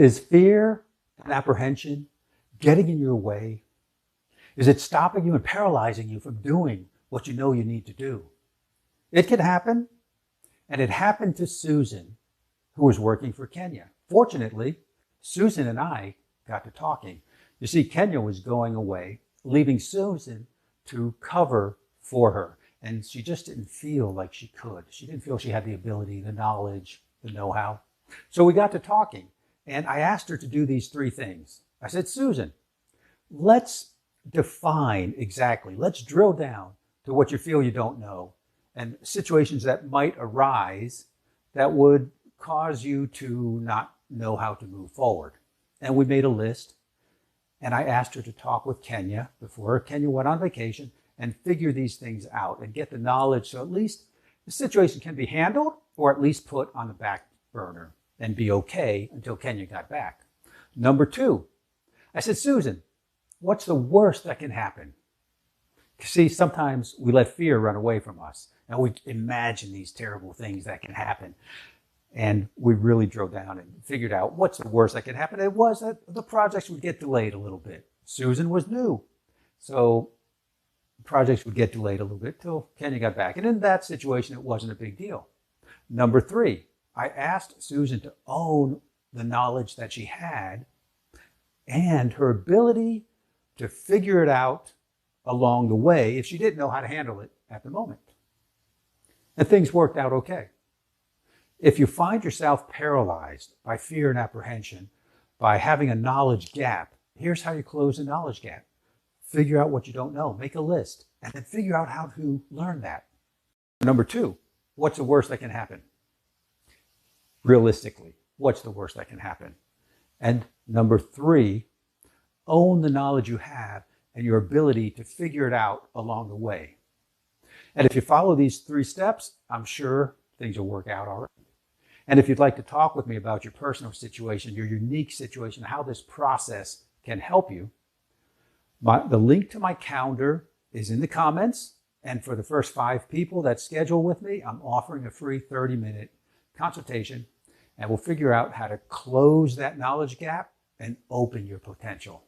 Is fear and apprehension getting in your way? Is it stopping you and paralyzing you from doing what you know you need to do? It can happen, and it happened to Susan, who was working for Kenya. Fortunately, Susan and I got to talking. You see, Kenya was going away, leaving Susan to cover for her. And she just didn't feel like she could. She didn't feel she had the ability, the knowledge, the know-how. So we got to talking, and I asked her to do these three things. I said, Susan, let's define exactly, let's drill down to what you feel you don't know and situations that might arise that would cause you to not know how to move forward. And we made a list, and I asked her to talk with Kenya before Kenya went on vacation and figure these things out and get the knowledge so at least the situation can be handled or at least put on the back burner and be okay until Kenya got back. Number two, I said, Susan, what's the worst that can happen? See, sometimes we let fear run away from us and we imagine these terrible things that can happen. And we really drove down and figured out what's the worst that can happen. It was that the projects would get delayed a little bit. Susan was new. So projects would get delayed a little bit till Kenya got back. And in that situation, it wasn't a big deal. Number three, I asked Susan to own the knowledge that she had and her ability to figure it out along the way if she didn't know how to handle it at the moment. And things worked out okay. If you find yourself paralyzed by fear and apprehension, by having a knowledge gap, here's how you close the knowledge gap. Figure out what you don't know, make a list, and then figure out how to learn that. Number two, what's the worst that can happen? Realistically, what's the worst that can happen? And number three, own the knowledge you have and your ability to figure it out along the way. And if you follow these three steps, I'm sure things will work out all right. And if you'd like to talk with me about your personal situation, your unique situation, how this process can help you, the link to my calendar is in the comments. And for the first 5 people that schedule with me, I'm offering a free 30-minute consultation, and we'll figure out how to close that knowledge gap and open your potential.